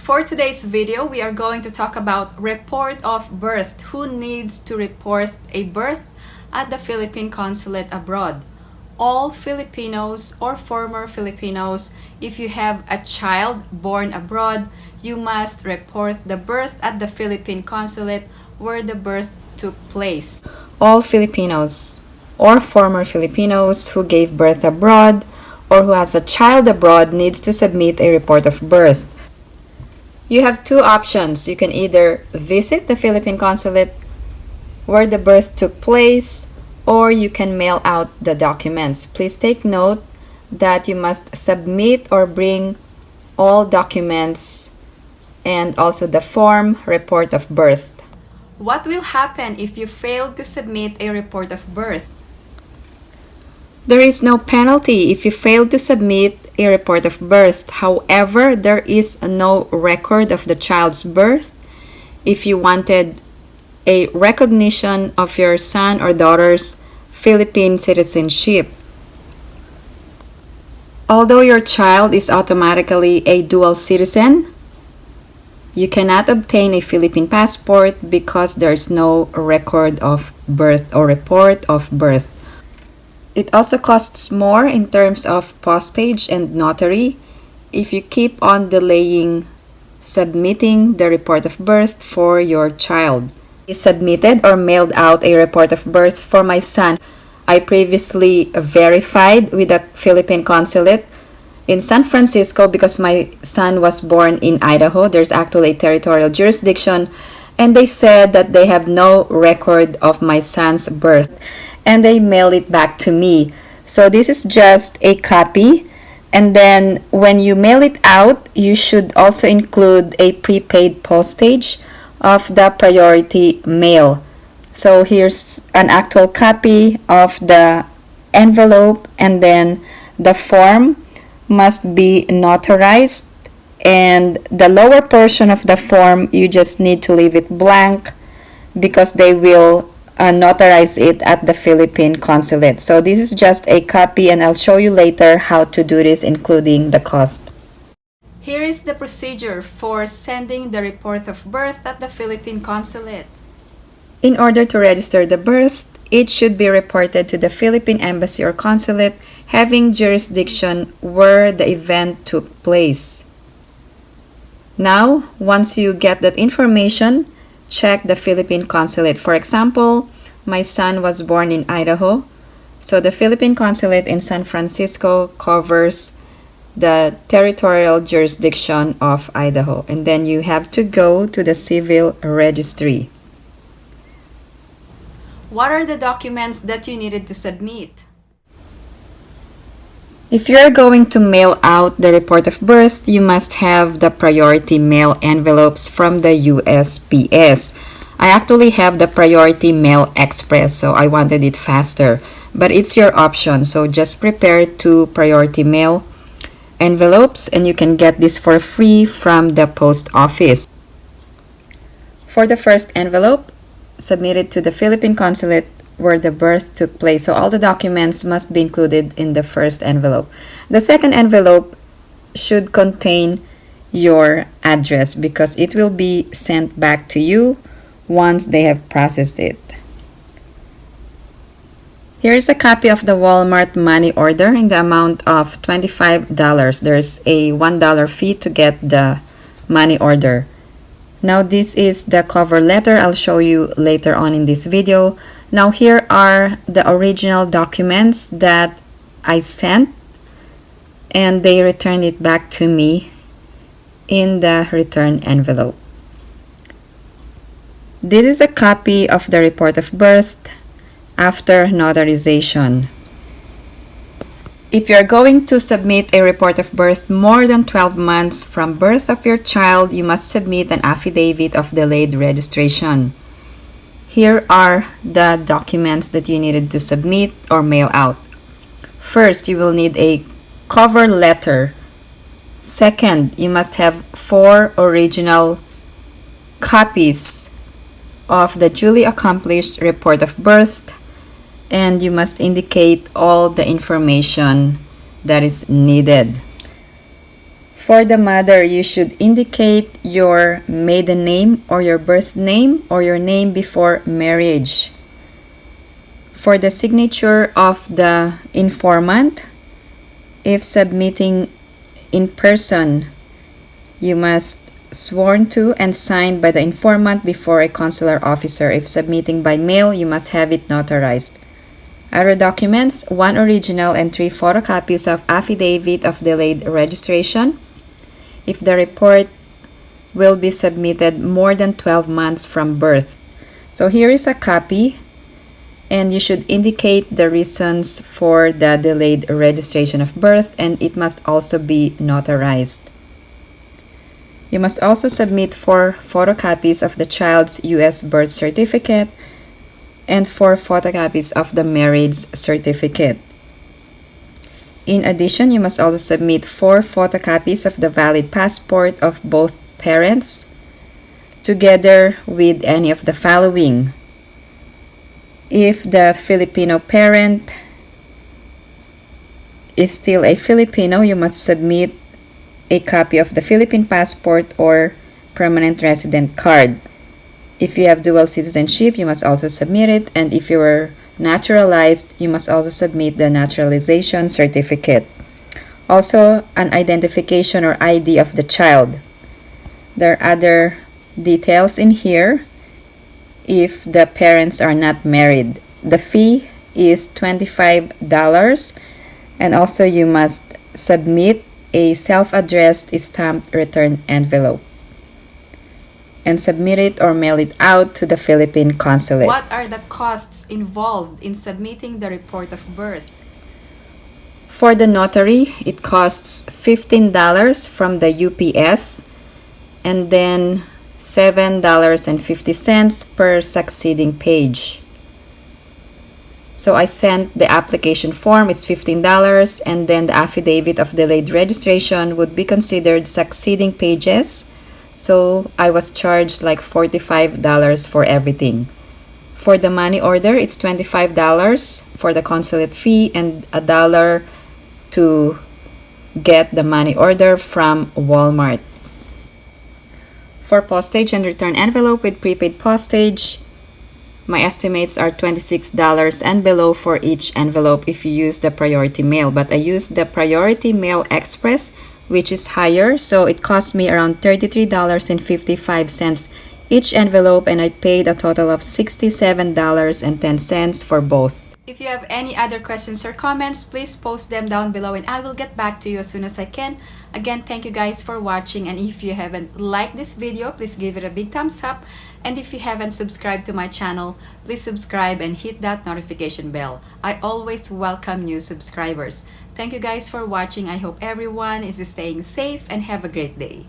For today's video, we are going to talk about report of birth. Who needs to report a birth at the Philippine Consulate abroad? All Filipinos or former Filipinos. If you have a child born abroad, you must report the birth at the Philippine Consulate where the birth took place. All Filipinos or former Filipinos who gave birth abroad or who has a child abroad needs to submit a report of birth. You have two options. You can either visit the Philippine Consulate where the birth took place, or you can mail out the documents. Please take note that you must submit or bring all documents and also the form report of birth. What will happen if you fail to submit a report of birth? There is no penalty if you fail to submit a report of birth. However, there is no record of the child's birth. If you wanted a recognition of your son or daughter's Philippine citizenship. Although your child is automatically a dual citizen, you cannot obtain a Philippine passport because there is no record of birth or report of birth. It also costs more in terms of postage and notary if you keep on delaying submitting the report of birth for your child. I submitted or mailed out a report of birth for my son. I previously verified with the Philippine Consulate in San Francisco because my son was born in Idaho. There's actually a territorial jurisdiction, and they said that they have no record of my son's birth, and they mailed it back to me. So this is just a copy, and then when you mail it out, you should also include a prepaid postage of the priority mail. So here's an actual copy of the envelope, and then the form must be notarized, and the lower portion of the form you just need to leave it blank because they will notarize it at the Philippine Consulate. So this is just a copy, and I'll show you later how to do this, including the cost. Here is the procedure for sending the report of birth at the Philippine Consulate. In order to register the birth, it should be reported to the Philippine Embassy or Consulate having jurisdiction where the event took place. Now, once you get that information, check the Philippine Consulate. For example, my son was born in Idaho, so the Philippine Consulate in San Francisco covers the territorial jurisdiction of Idaho, and then you have to go to the civil registry. What are the documents that you needed to submit? If you're going to mail out the report of birth, you must have the priority mail envelopes from the USPS. I actually have the priority mail express, so I wanted it faster, but it's your option. So just prepare 2 priority mail envelopes, and you can get this for free from the post office. For the first envelope, submit it to the Philippine Consulate where the birth took place. So all the documents must be included in the first envelope. The second envelope should contain your address because it will be sent back to you once they have processed it. Here's a copy of the Walmart money order in the amount of $25. There's a $1 fee to get the money order. Now this is the cover letter. I'll show you later on in this video. Now here are the original documents that I sent, and they returned it back to me in the return envelope. This is a copy of the report of birth after notarization. If you're going to submit a report of birth more than 12 months from birth of your child, you must submit an affidavit of delayed registration. Here are the documents that you needed to submit or mail out. First, you will need a cover letter. Second, you must have 4 original copies of the duly accomplished report of birth, and you must indicate all the information that is needed. For the mother, you should indicate your maiden name or your birth name or your name before marriage. For the signature of the informant, if submitting in person, you must sworn to and signed by the informant before a consular officer. If submitting by mail, you must have it notarized. Other documents: 1 original and 3 photocopies of affidavit of delayed registration if the report will be submitted more than 12 months from birth. So here is a copy, and you should indicate the reasons for the delayed registration of birth, and it must also be notarized. You must also submit 4 photocopies of the child's U.S. birth certificate and 4 photocopies of the marriage certificate. In addition, you must also submit 4 photocopies of the valid passport of both parents, together with any of the following. If the Filipino parent is still a Filipino, you must submit a copy of the Philippine passport or permanent resident card. If you have dual citizenship, you must also submit it, and if you were naturalized, you must also submit the naturalization certificate. Also, an identification or ID of the child. There are other details in here if the parents are not married. The fee is $25, and also you must submit a self-addressed stamped return envelope and submit it or mail it out to the Philippine consulate. What are the costs involved in submitting the report of birth? For the notary, it costs $15 from the UPS and then $7.50 per succeeding page. So I sent the application form, it's $15, and then the affidavit of delayed registration would be considered succeeding pages. So I was charged like $45 for everything. For the money order, it's $25 for the consulate fee and $1 to get the money order from Walmart. For postage and return envelope with prepaid postage, my estimates are $26 and below for each envelope if you use the priority mail. But I used the priority mail express, which is higher, so it cost me around $33.55 each envelope, and I paid a total of $67.10 for both. If you have any other questions or comments, please post them down below and I will get back to you as soon as I can. Again, thank you guys for watching, and if you haven't liked this video, please give it a big thumbs up. And if you haven't subscribed to my channel, please subscribe and hit that notification bell. I always welcome new subscribers. Thank you guys for watching. I hope everyone is staying safe and have a great day.